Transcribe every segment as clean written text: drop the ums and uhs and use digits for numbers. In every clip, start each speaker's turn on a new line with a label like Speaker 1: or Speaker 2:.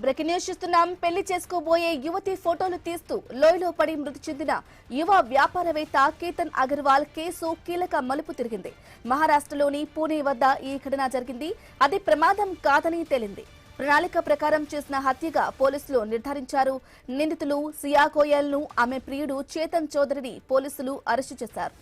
Speaker 1: Breaking news చూస్తున్నాం. పెళ్లి చేసుకోబోయే యువతి ఫోటోలు తీస్తూ లోయలో పడి మృతి చెందిన యువ వ్యాపారవేత్త కేతన్ అగర్వాల్ కేసు కీలక మలుపు తిరిగింది. మహారాష్ట్రలోని పూణే వద్ద ఈ ఘటన జరిగింది. అది ప్రమాదం కాదని తేలింది. ప్రణాళిక ప్రకారం చేసిన హత్యగా పోలీసులు నిర్ధారించారు. నిందితులు సియా గోయల్ ను, ఆమె ప్రియుడు చేతన్ చౌదరిని పోలీసులు అరెస్టు చేశారు.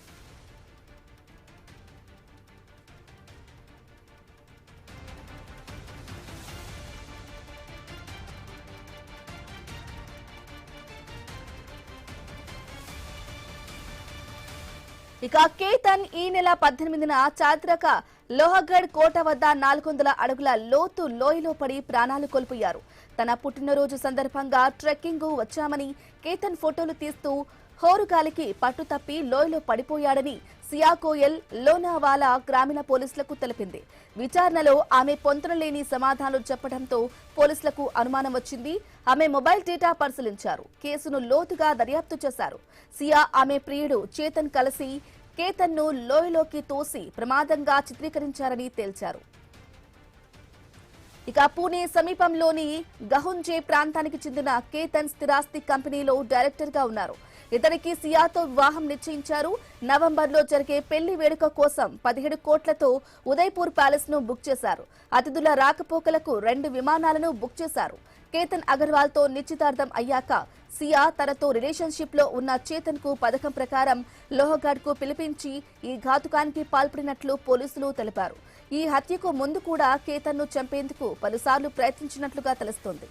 Speaker 1: ఇక కేతన్ ఈ నెల 18న చారిత్రక లోహగఢ్ కోట వద్ద 400 అడుగుల లోతు లోయలో పడి ప్రాణాలు కోల్పోయారు. తన పుట్టినరోజు సందర్భంగా ట్రెక్కింగ్ వచ్చామని కేతన్ ఫోటోలు తీస్తూ హోరుగాలికి పట్టుతప్పి లోయలో పడిపోయాడని సియా గోయల్ లోనావాలా గ్రామీణ పోలీసులకు తెలిపింది. విచారణలో ఆమె పొంతనలేని సమాధానాలు చెప్పడంతో పోలీసులకు అనుమానం వచ్చింది. ఆమె మొబైల్ డేటా పరిశీలించారు. కేసును లోతుగా దర్యాప్తు చేశారు. సియా, ఆమె ప్రియుడు చేతన్ కలిసి కేతన్ ను లోయలోకి తోసి ప్రమాదంగా చిత్రీకరించారని తేల్చారు. ఇక పూణే సమీపంలోని గహుంజే ప్రాంతానికి చెందిన కేతన్ స్థిరాస్తి కంపెనీలో డైరెక్టర్ గా ఉన్నారు. ఇతనికి సియాతో వివాహం నిశ్చయించారు. నవంబర్లో జరిగే పెళ్లి వేడుక కోసం 17 కోట్లతో ఉదయ్పూర్ ప్యాలెస్ ను బుక్ చేశారు. అతిథుల రాకపోకలకు 2 విమానాలను బుక్ చేశారు. కేతన్ అగర్వాల్ తో నిశ్చితార్థం అయ్యాక సియా తనతో రిలేషన్షిప్ లో ఉన్న చేతన్ కు పథకం ప్రకారం లోహగఢ్ కు పిలిపించి ఈ ఘాతుకానికి పాల్పడినట్లు పోలీసులు తెలిపారు. ఈ హత్యకు ముందు కూడా కేతన్ ను చంపేందుకు పలుసార్లు ప్రయత్నించినట్లుగా తెలుస్తోంది.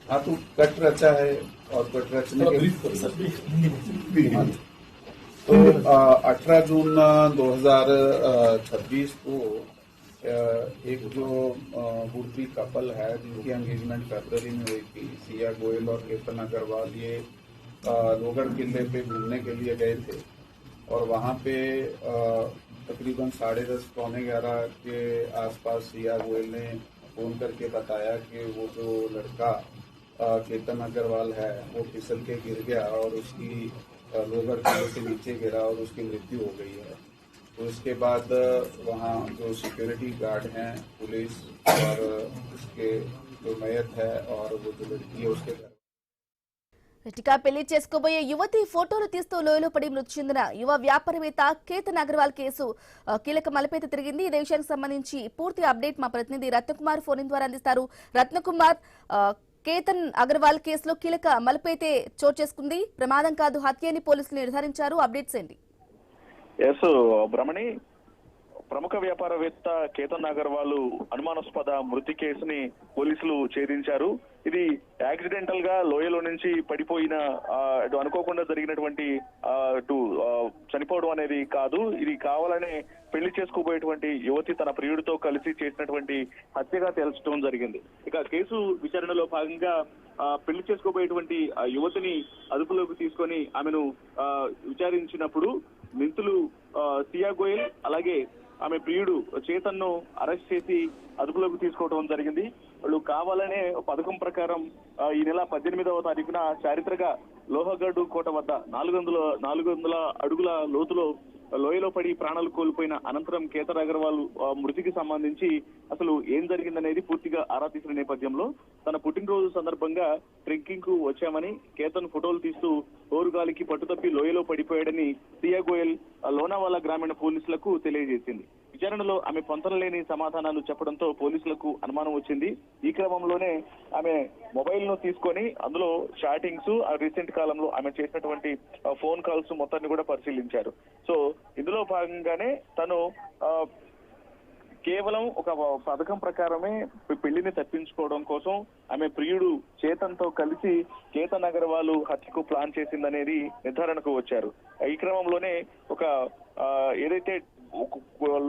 Speaker 2: हाँ तो कट रचा है और कट रचने के तो 18 जून 2026 को एक जो बुढ़ी कपल है जिनकी एंगेजमेंट फरवरी में हुई थी, सिया गोयल और केतन अग्रवाल, ये लोहगढ़ किले पे घूमने के लिए गए थे और वहाँ पे तकरीबन 10:30 पौने 11 के आसपास सिया गोयल ने फोन करके बताया कि वो जो लड़का केतन अग्रवाल है वो फिसल के गिर गया और उसकी लोहगढ़ किले से नीचे गिरा और उसकी मृत्यु हो गई है। तो इसके बाद वहाँ जो सिक्योरिटी गार्ड हैं, पुलिस और उसके जो मयत है और वो जो लड़की है उसके घर
Speaker 1: ఇక పెళ్లి చేసుకోబోయే యువతి ఫోటోలు తీస్తూ లోయలో పడి మృతి చెందిన యువ వ్యాపారవేత్త కేతన్ అగర్వాల్ కేసు కీలక మలుపైతే తిరిగింది. ఇదే విషయానికి సంబంధించి పూర్తి అప్డేట్ మా ప్రతినిధి రత్నకుమార్ ఫోన్ ద్వారా అందిస్తారు. రత్నకుమార్, కేతన్ అగర్వాల్ కేసులో కీలక మలుపైతే చోటు చేసుకుంది. ప్రమాదం కాదు, హత్య అని పోలీసులు నిర్ధారించారు. అప్డేట్స్ ఏంటి?
Speaker 3: బ్రహ్మణి, ప్రముఖ వ్యాపారవేత్త కేతన్ అగర్వాల్ అనుమానాస్పద మృతి కేసుని పోలీసులు ఛేదించారు. ఇది యాక్సిడెంటల్ గా లోయలో నుంచి పడిపోయిన అనుకోకుండా జరిగినటువంటి చనిపోవడం అనేది కాదు. ఇది కావాలనే పెళ్లి చేసుకోబోయేటువంటి యువతి తన ప్రియుడితో కలిసి చేసినటువంటి హత్యగా తేల్చడం జరిగింది. ఇక కేసు విచారణలో భాగంగా పెళ్లి చేసుకోబోయేటువంటి యువతిని అదుపులోకి తీసుకొని ఆమెను విచారించినప్పుడు నిందితులు సియా గోయల్ అలాగే ఆమె ప్రియుడు చేతన్ ను అరెస్ట్ చేసి అదుపులోకి తీసుకోవడం జరిగింది. వాళ్ళు కావాలనే పథకం ప్రకారం ఈ నెల 18వ తారీఖున చారిత్రక లోహగఢ్ కోట వద్ద 400 అడుగుల లోతులో లోయలో పడి ప్రాణాలు కోల్పోయిన అనంతరం కేతన్ అగర్వాల్ మృతికి సంబంధించి అసలు ఏం జరిగిందనేది పూర్తిగా ఆరా తీసిన నేపథ్యంలో తన పుట్టినరోజు సందర్భంగా ట్రెక్కింగ్ కు వచ్చామని కేతన్ ఫోటోలు తీస్తూ ఓరుగాలికి పట్టుతప్పి లోయలో పడిపోయాడని సియా గోయల్ లోనావాలా గ్రామీణ పోలీసులకు తెలియజేసింది. విచారణలో ఆమె పొంతనలేని సమాధానాలు చెప్పడంతో పోలీసులకు అనుమానం వచ్చింది. ఈ క్రమంలోనే ఆమె మొబైల్ ను తీసుకొని అందులో చాటింగ్స్, రీసెంట్ కాలంలో ఆమె చేసినటువంటి ఫోన్ కాల్స్ మొత్తాన్ని కూడా పరిశీలించారు. సో ఇందులో భాగంగానే తను కేవలం ఒక పథకం ప్రకారమే పెళ్లిని తప్పించుకోవడం కోసం ఆమె ప్రియుడు చేతన్ తో కలిసి కేతన్ అగర్వాల్ హత్యకు ప్లాన్ చేసిందనేది నిర్ధారణకు వచ్చారు. ఈ క్రమంలోనే ఒక ఏదైతే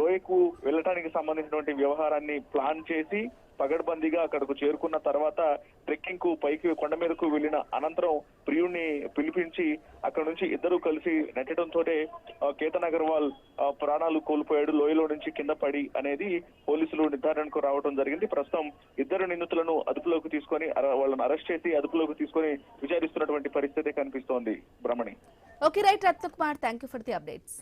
Speaker 3: లోయకు వెళ్ళటానికి సంబంధించినటువంటి వ్యవహారాన్ని ప్లాన్ చేసి పగడ్బందీగా అక్కడకు చేరుకున్న తర్వాత ట్రెక్కింగ్ కు పైకి కొండ మీదకు వెళ్లిన అనంతరం ప్రియుడిని పిలిపించి అక్కడ నుంచి ఇద్దరు కలిసి నెట్టడంతో కేతన్ అగర్వాల్ ప్రాణాలు కోల్పోయాడు లోయలో నుంచి కింద పడి అనేది పోలీసులు నిర్ధారణకు రావడం జరిగింది. ప్రస్తుతం ఇద్దరు నిందితులను అదుపులోకి తీసుకొని వాళ్ళని అరెస్ట్ చేసి అదుపులోకి తీసుకొని విచారిస్తున్నటువంటి పరిస్థితి కనిపిస్తోంది. Brahmani.
Speaker 1: Okay, right Ratnakumar, thank you for the updates.